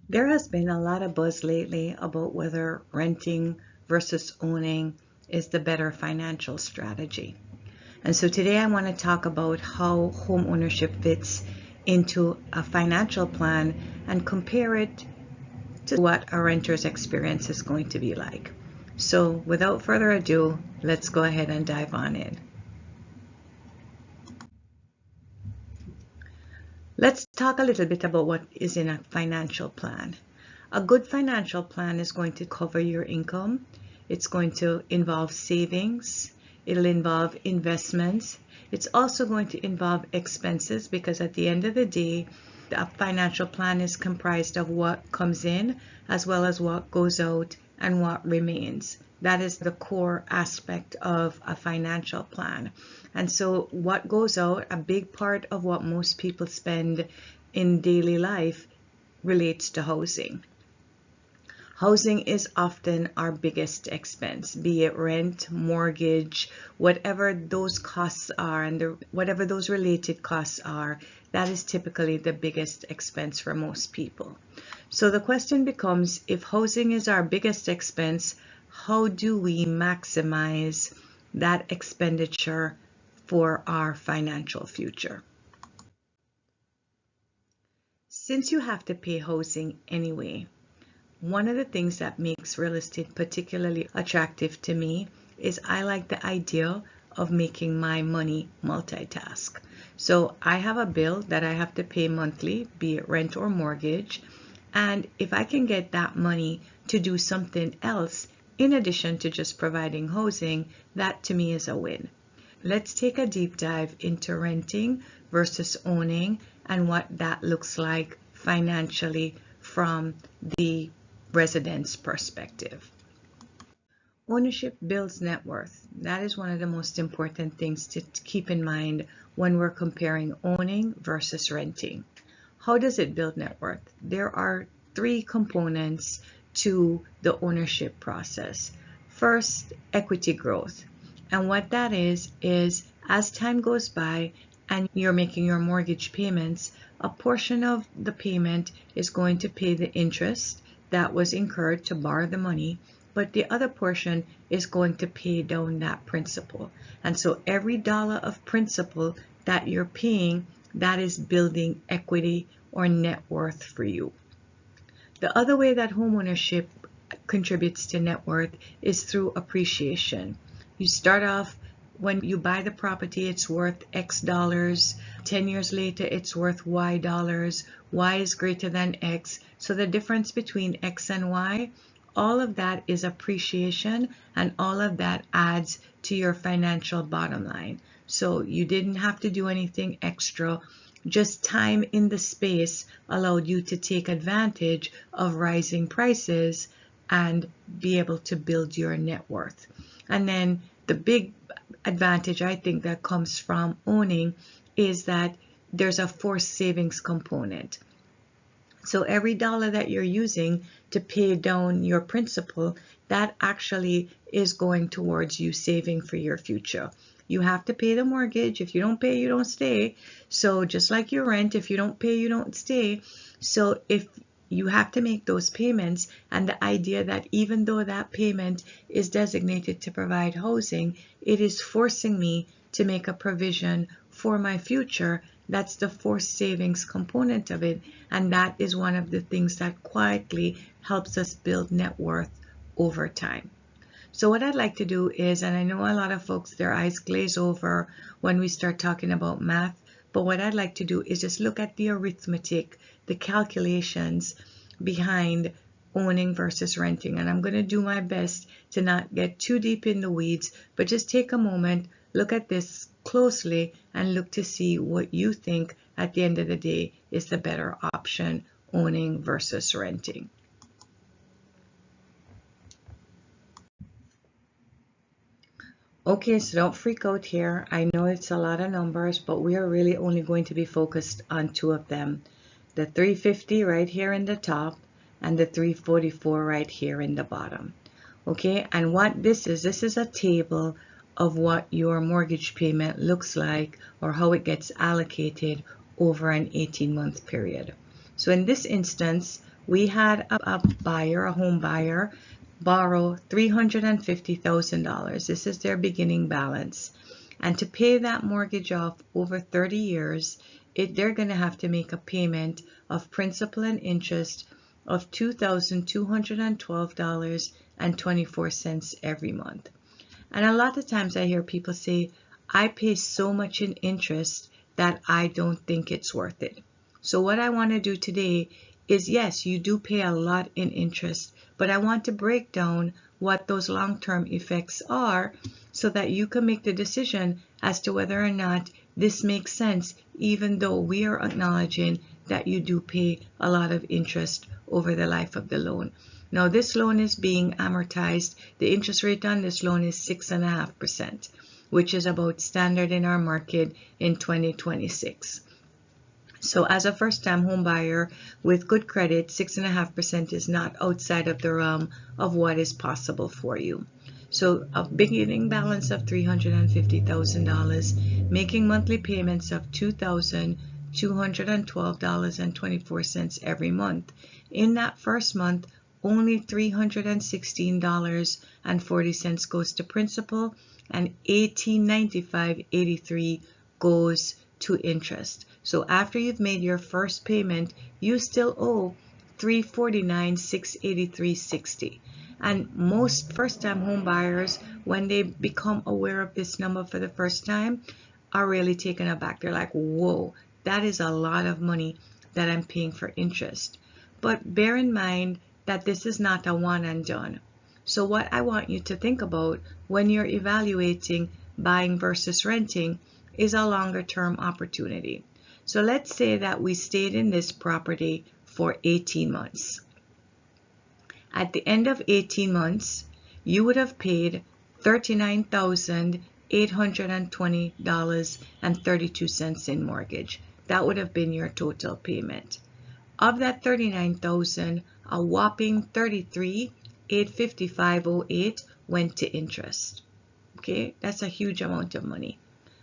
There has been a lot of buzz lately about whether renting versus owning is the better financial strategy. And so today I want to talk about how home ownership fits into a financial plan and compare it to what a renter's experience is going to be like. So without further ado, let's go ahead and dive on in. Let's talk a little bit about what is in a financial plan. A good financial plan is going to cover your income. It's going to involve savings. It'll involve investments. It's also going to involve expenses because at the end of the day, a financial plan is comprised of what comes in as well as what goes out and what remains. That is the core aspect of a financial plan. And so what goes out, a big part of what most people spend in daily life relates to housing. Housing is often our biggest expense, be it rent, mortgage, whatever those costs are, and whatever those related costs are, that is typically the biggest expense for most people. So the question becomes, if housing is our biggest expense, how do we maximize that expenditure for our financial future? Since you have to pay housing anyway, one of the things that makes real estate particularly attractive to me is I like the idea of making my money multitask. So I have a bill that I have to pay monthly, be it rent or mortgage, and if I can get that money to do something else in addition to just providing housing, that to me is a win. Let's take a deep dive into renting versus owning and what that looks like financially from the resident's perspective. Ownership builds net worth. That is one of the most important things to keep in mind when we're comparing owning versus renting. How does it build net worth? There are three components to the ownership process. First, equity growth. And what that is as time goes by and you're making your mortgage payments, a portion of the payment is going to pay the interest that was incurred to borrow the money, but the other portion is going to pay down that principal. And so every dollar of principal that you're paying, that is building equity or net worth for you. The other way that homeownership contributes to net worth is through appreciation. You start off when you buy the property, it's worth X dollars. 10 years later, it's worth Y dollars. Y is greater than X. So the difference between X and Y, all of that is appreciation, and all of that adds to your financial bottom line. So you didn't have to do anything extra. Just time in the space allowed you to take advantage of rising prices and be able to build your net worth. And then the big advantage I think that comes from owning is that there's a forced savings component. So every dollar that you're using to pay down your principal, that actually is going towards you saving for your future. You have to pay the mortgage. If you don't pay, you don't stay. So just like your rent, if you don't pay, you don't stay. So if you have to make those payments, and the idea that even though that payment is designated to provide housing, it is forcing me to make a provision for my future. That's the forced savings component of it, and that is one of the things that quietly helps us build net worth over time. So what I'd like to do is, and I know a lot of folks, their eyes glaze over when we start talking about math, but what I'd like to do is just look at the arithmetic, the calculations behind owning versus renting. And I'm going to do my best to not get too deep in the weeds, but just take a moment, look at this closely, and look to see what you think at the end of the day is the better option, owning versus renting. Okay, so don't freak out here. I know it's a lot of numbers, but we are really only going to be focused on two of them. The 350 right here in the top and the 344 right here in the bottom. Okay, and what this is a table of what your mortgage payment looks like or how it gets allocated over an 18-month period. So in this instance, We had a buyer, a home buyer, borrow $350,000. This is their beginning balance. And to pay that mortgage off over 30 years, they're going to have to make a payment of principal and interest of $2,212.24 every month. And a lot of times I hear people say, I pay so much in interest that I don't think it's worth it. So what I want to do today is, yes, you do pay a lot in interest, but I want to break down what those long-term effects are so that you can make the decision as to whether or not this makes sense, even though we are acknowledging that you do pay a lot of interest over the life of the loan. Now, this loan is being amortized. The interest rate on this loan is 6.5%, which is about standard in our market in 2026. So as a first-time home buyer with good credit, 6.5% is not outside of the realm of what is possible for you. So a beginning balance of $350,000, making monthly payments of $2,212.24 every month. In that first month, only $316.40 goes to principal and $1,895.83 goes to interest. So after you've made your first payment, you still owe $349,683.60. And most first-time home buyers, when they become aware of this number for the first time, are really taken aback. They're like, whoa, that is a lot of money that I'm paying for interest. But bear in mind that this is not a one and done. So what I want you to think about when you're evaluating buying versus renting is a longer term opportunity. So let's say that we stayed in this property for 18 months. At the end of 18 months, you would have paid $39,820.32 in mortgage. That would have been your total payment. Of that $39,000, a whopping $33,855.08 went to interest. Okay, that's a huge amount of money.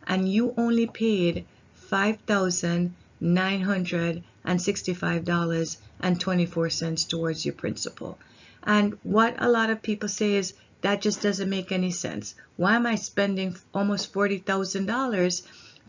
And you only paid $5,965.24 towards your principal. And what a lot of people say is, that just doesn't make any sense. Why am I spending almost $40,000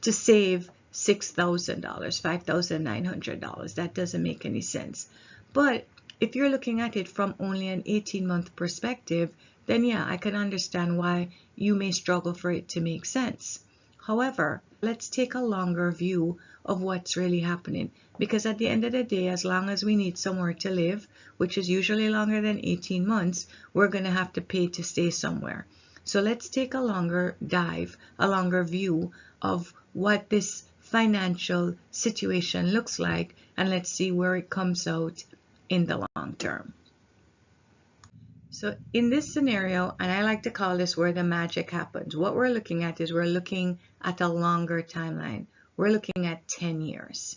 to save $6,000, $5,900? That doesn't make any sense. But if you're looking at it from only an 18-month perspective, then yeah, I can understand why you may struggle for it to make sense. However, let's take a longer view of what's really happening, because at the end of the day, as long as we need somewhere to live, which is usually longer than 18 months, we're going to have to pay to stay somewhere. So let's take a longer dive, a longer view of what this financial situation looks like, and let's see where it comes out in the long term. So in this scenario, and I like to call this where the magic happens, what we're looking at is we're looking at a longer timeline. We're looking at 10 years.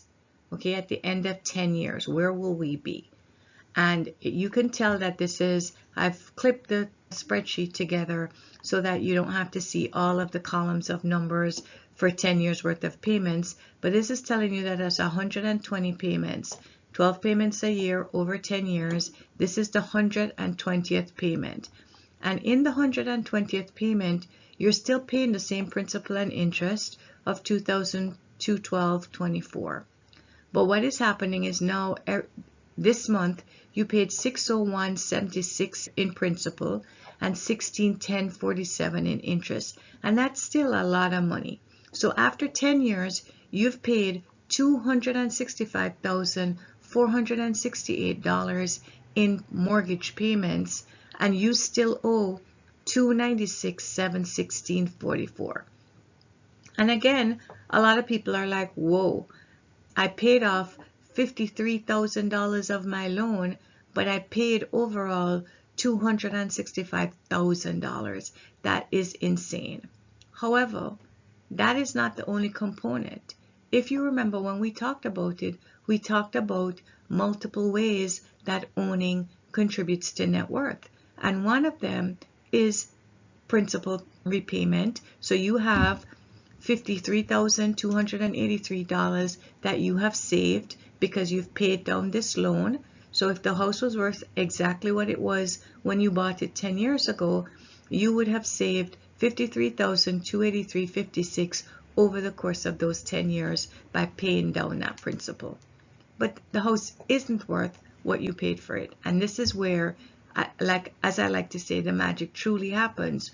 Okay, at the end of 10 years, where will we be? And you can tell that this is, I've clipped the spreadsheet together so that you don't have to see all of the columns of numbers for 10 years worth of payments, but this is telling you that there's 120 payments. 12 payments a year over 10 years. This is the 120th payment. And in the 120th payment, you're still paying the same principal and interest of $2,212.24. But what is happening is now, this month, you paid $601.76 in principal and $1610.47 in interest. And that's still a lot of money. So after 10 years, you've paid $265,468 in mortgage payments, and you still owe $296,716.44. And again, a lot of people are like, whoa, I paid off $53,000 of my loan, but I paid overall $265,000. That is insane. However, that is not the only component. If you remember when we talked about it, we talked about multiple ways that owning contributes to net worth. And one of them is principal repayment. So you have $53,283 that you have saved because you've paid down this loan. So if the house was worth exactly what it was when you bought it 10 years ago, you would have saved $53,283.56 over the course of those 10 years by paying down that principal. But the house isn't worth what you paid for it. And this is where, as I like to say, the magic truly happens.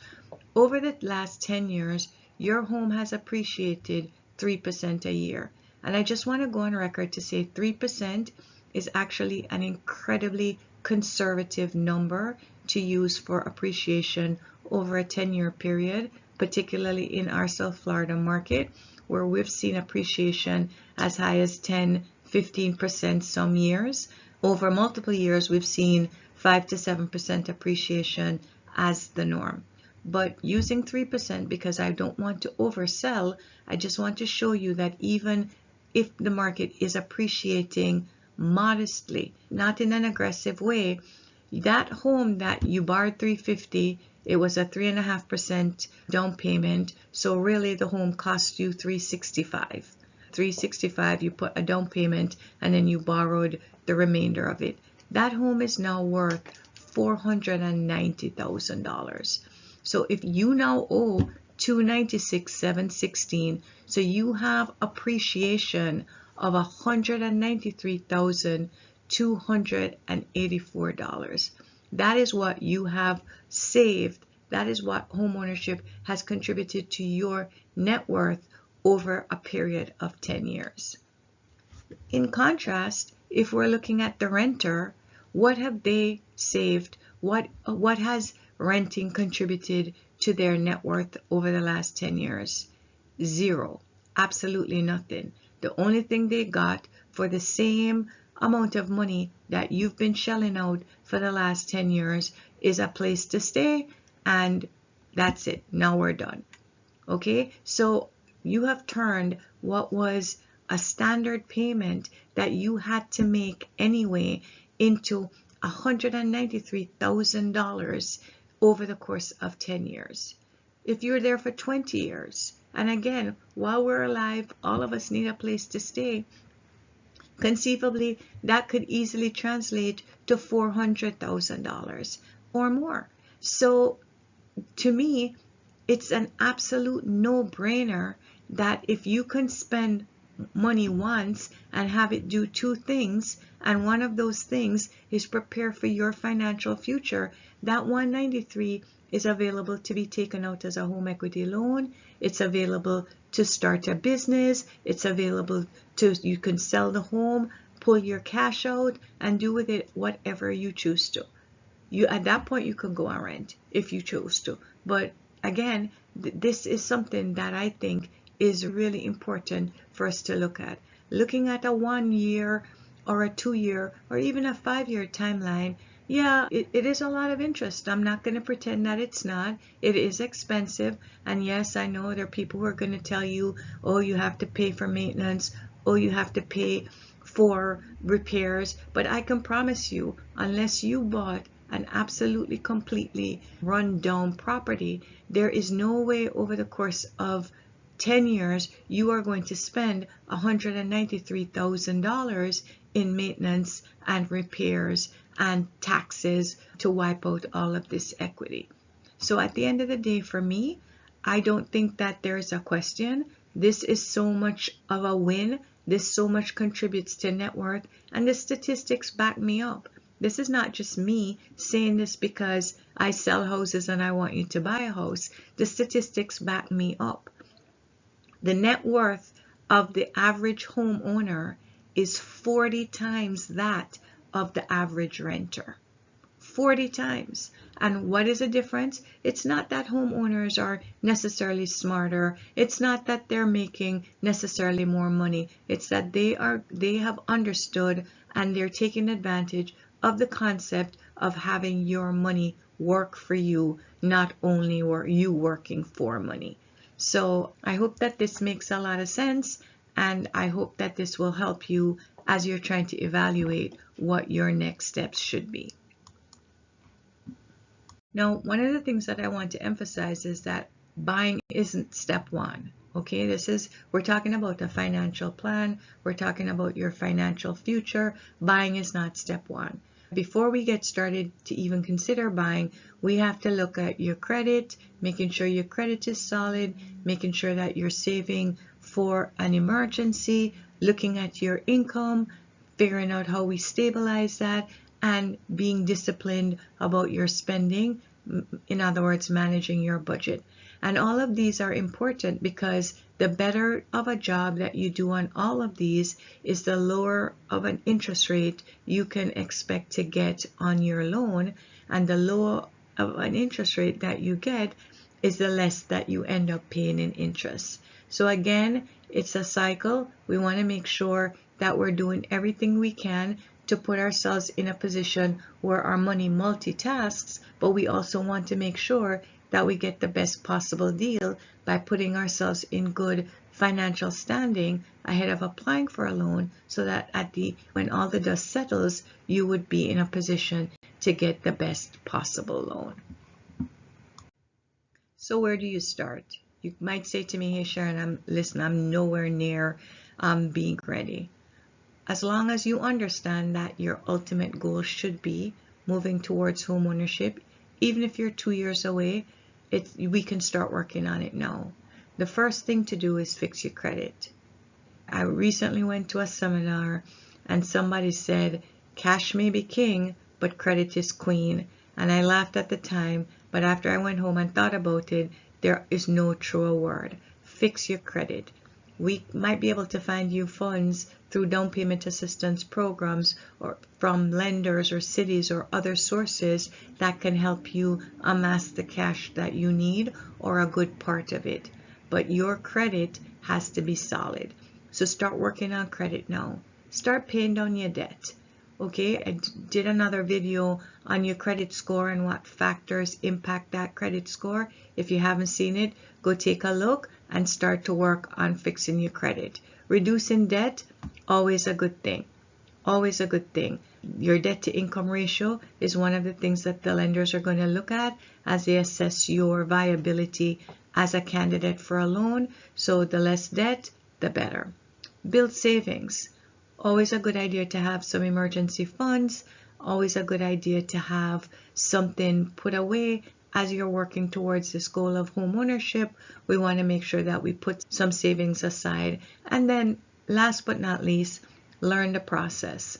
Over the last 10 years, your home has appreciated 3% a year. And I just want to go on record to say 3% is actually an incredibly conservative number to use for appreciation over a 10-year period, particularly in our South Florida market, where we've seen appreciation as high as 10-15% some years. Over multiple years, we've seen 5 to 7% appreciation as the norm. But using 3%, because I don't want to oversell, I just want to show you that even if the market is appreciating modestly, not in an aggressive way, that home that you borrowed $350, it was a 3.5% down payment. So really the home cost you $365. $365, you put a down payment and then you borrowed the remainder of it. That home is now worth $490,000. So if you now owe $296,716, so you have appreciation of $193,284. That is what you have saved. That is what homeownership has contributed to your net worth over a period of 10 years. In contrast, if we're looking at the renter, what have they saved? What has renting contributed to their net worth over the last 10 years? Zero. Absolutely nothing. The only thing they got for the same amount of money that you've been shelling out for the last 10 years is a place to stay, and that's it. Now we're done. Okay, so you have turned what was a standard payment that you had to make anyway into $193,000 over the course of 10 years. If you're there for 20 years, and again, while we're alive, all of us need a place to stay, conceivably, that could easily translate to $400,000 or more. So to me, it's an absolute no-brainer that if you can spend money once and have it do two things, and one of those things is prepare for your financial future, that 193 is available to be taken out as a home equity loan. It's available to start a business. It's available to, you can sell the home, pull your cash out, and do with it whatever you choose to. At that point, you can go on rent if you choose to. But again, this is something that I think is really important for us to look at. Looking at a 1 year or a 2 year or even a 5 year timeline, yeah, it is a lot of interest. I'm not going to pretend that it's not. It is expensive. And yes, I know there are people who are going to tell you, oh, you have to pay for maintenance. Oh, you have to pay for repairs. But I can promise you, unless you bought an absolutely completely run down property, there is no way over the course of 10 years you are going to spend $193,000 in maintenance and repairs and taxes to wipe out all of this equity. So at the end of the day, for me, I don't think that there's a question. This is so much of a win. This so much contributes to net worth, and the statistics back me up. This is not just me saying this because I sell houses and I want you to buy a house. The statistics back me up. The net worth of the average homeowner is 40 times that of the average renter. 40 times. And what is the difference? It's not that homeowners are necessarily smarter. It's not that they're making necessarily more money. It's that they have understood and they're taking advantage of the concept of having your money work for you, not only you working for money. So I hope that this makes a lot of sense, and I hope that this will help you as you're trying to evaluate what your next steps should be. Now, one of the things that I want to emphasize is that buying isn't step one. Okay, we're talking about a financial plan. We're talking about your financial future. Buying is not step one. Before we get started to even consider buying, we have to look at your credit, making sure your credit is solid, making sure that you're saving for an emergency, looking at your income, figuring out how we stabilize that, and being disciplined about your spending. In other words, managing your budget. And all of these are important because the better of a job that you do on all of these is the lower of an interest rate you can expect to get on your loan. And the lower of an interest rate that you get is the less that you end up paying in interest. So again, it's a cycle. We want to make sure that we're doing everything we can to put ourselves in a position where our money multitasks, but we also want to make sure that we get the best possible deal by putting ourselves in good financial standing ahead of applying for a loan, so that when all the dust settles, you would be in a position to get the best possible loan. So where do you start? You might say to me, hey Sharon, I'm nowhere near being ready. As long as you understand that your ultimate goal should be moving towards home ownership, even if you're 2 years away, we can start working on it now. The first thing to do is fix your credit. I recently went to a seminar and somebody said, cash may be king, but credit is queen. And I laughed at the time, but after I went home and thought about it, there is no truer word. Fix your credit. We might be able to find you funds through down payment assistance programs or from lenders or cities or other sources that can help you amass the cash that you need, or a good part of it. But your credit has to be solid. So start working on credit now. Start paying down your debt. Okay, I did another video on your credit score and what factors impact that credit score. If you haven't seen it, go take a look and start to work on fixing your credit. Reducing debt, always a good thing. Always a good thing. Your debt to income ratio is one of the things that the lenders are going to look at as they assess your viability as a candidate for a loan. So the less debt, the better. Build savings. Always a good idea to have some emergency funds. Always a good idea to have something put away as you're working towards this goal of home ownership. We want to make sure that we put some savings aside. And then last but not least, learn the process.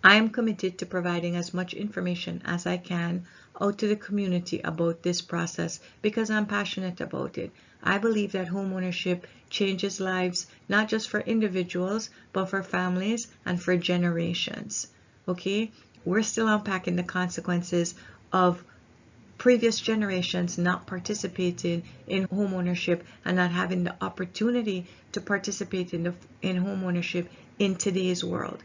I am committed to providing as much information as I can out to the community about this process because I'm passionate about it. I believe that home ownership changes lives, not just for individuals, but for families and for generations. Okay? We're still unpacking the consequences of previous generations not participating in home ownership and not having the opportunity to participate in home ownership in today's world.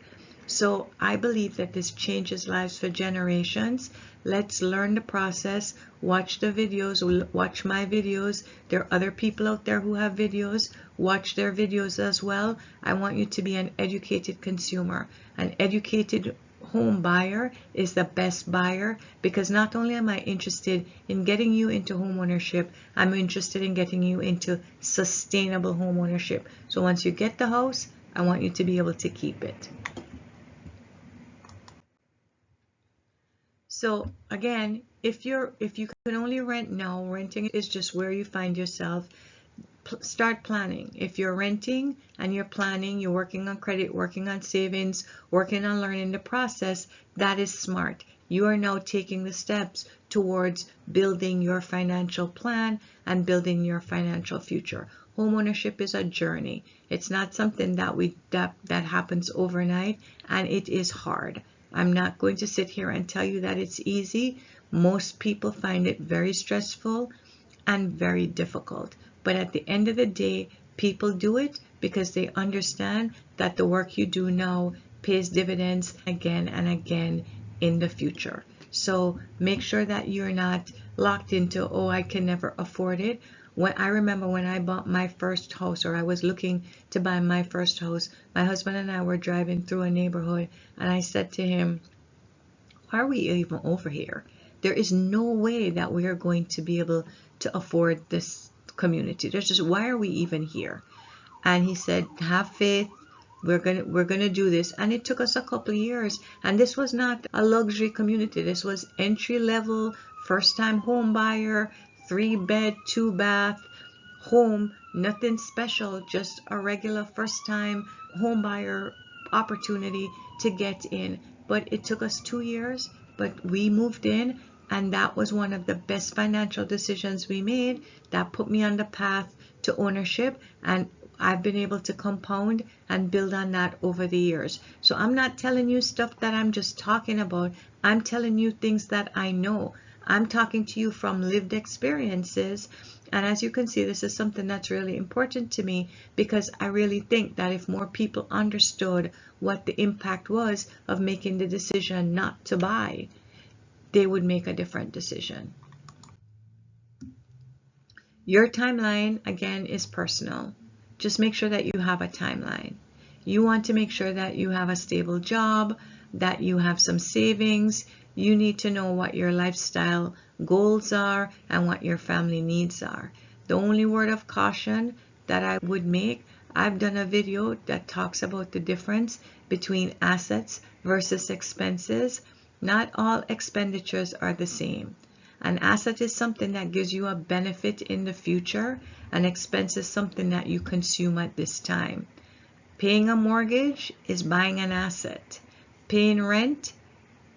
So I believe that this changes lives for generations. Let's learn the process, watch the videos, watch my videos. There are other people out there who have videos. Watch their videos as well. I want you to be an educated consumer. An educated home buyer is the best buyer, because not only am I interested in getting you into home ownership, I'm interested in getting you into sustainable home ownership. So once you get the house, I want you to be able to keep it. So again, if you can only rent now, renting is just where you find yourself. Start planning. If you're renting and you're planning, you're working on credit, working on savings, working on learning the process, that is smart. You are now taking the steps towards building your financial plan and building your financial future. Homeownership is a journey. It's not something that happens overnight, and it is hard. I'm not going to sit here and tell you that it's easy. Most people find it very stressful and very difficult. But at the end of the day, people do it because they understand that the work you do now pays dividends again and again in the future. So make sure that you're not locked into, oh, I can never afford it. I remember when I bought my first house, or I was looking to buy my first house, my husband and I were driving through a neighborhood, and I said to him, why are we even over here? There is no way that we are going to be able to afford this community. There's just, why are we even here? And he said, have faith. We're gonna do this. And it took us a couple of years. And this was not a luxury community. This was entry level, first time home buyer, 3-bed, 2-bath home, nothing special, just a regular first time home buyer opportunity to get in. But it took us 2 years, but we moved in, and that was one of the best financial decisions we made. That put me on the path to ownership, and I've been able to compound and build on that over the years. So I'm not telling you stuff that I'm just talking about. I'm telling you things that I know. I'm talking to you from lived experiences. And as you can see, this is something that's really important to me, because I really think that if more people understood what the impact was of making the decision not to buy, they would make a different decision. Your timeline, again, is personal. Just make sure that you have a timeline. You want to make sure that you have a stable job, that you have some savings. You need to know what your lifestyle goals are and what your family needs are. The only word of caution that I would make, I've done a video that talks about the difference between assets versus expenses. Not all expenditures are the same. An asset is something that gives you a benefit in the future. An expense is something that you consume at this time. Paying a mortgage is buying an asset. Paying rent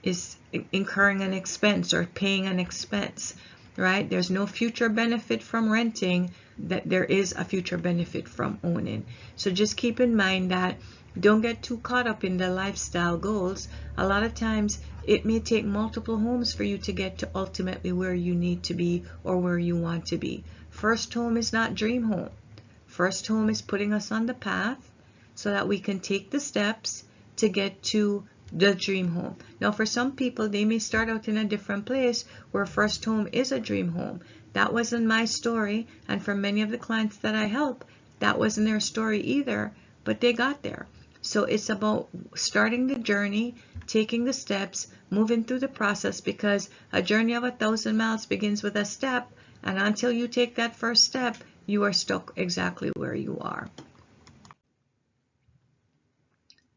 is incurring an expense or paying an expense, right? There's no future benefit from renting that there is a future benefit from owning. So just keep in mind that don't get too caught up in the lifestyle goals. A lot of times it may take multiple homes for you to get to ultimately where you need to be or where you want to be. First home is not dream home. First home is putting us on the path so that we can take the steps to get to the dream home. Now, for some people, they may start out in a different place where first home is a dream home. That wasn't my story, and for many of the clients that I help, that wasn't their story either, but they got there. So it's about starting the journey, taking the steps, moving through the process, because a journey of 1,000 miles begins with a step, and until you take that first step, you are stuck exactly where you are.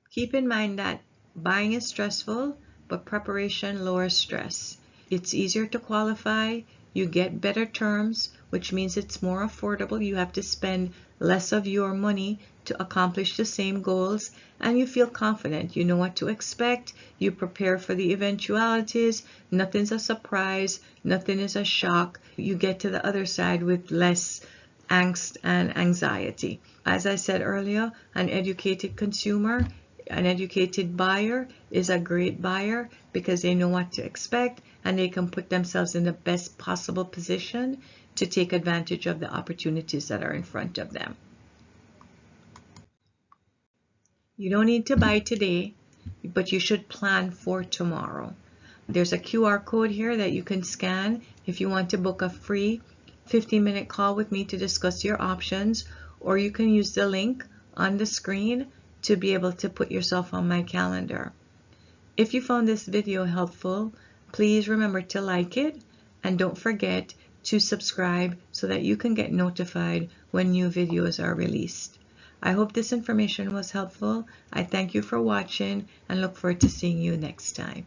Keep in mind that buying is stressful, but preparation lowers stress. It's easier to qualify. You get better terms, which means it's more affordable. You have to spend less of your money to accomplish the same goals, and you feel confident. You know what to expect. You prepare for the eventualities. Nothing's a surprise. Nothing is a shock. You get to the other side with less angst and anxiety. As I said earlier, an educated consumer, an educated buyer is a great buyer because they know what to expect and they can put themselves in the best possible position to take advantage of the opportunities that are in front of them. You don't need to buy today, but you should plan for tomorrow. There's a QR code here that you can scan if you want to book a free 15-minute call with me to discuss your options, or you can use the link on the screen to be able to put yourself on my calendar. If you found this video helpful, please remember to like it, and don't forget to subscribe so that you can get notified when new videos are released. I hope this information was helpful. I thank you for watching and look forward to seeing you next time.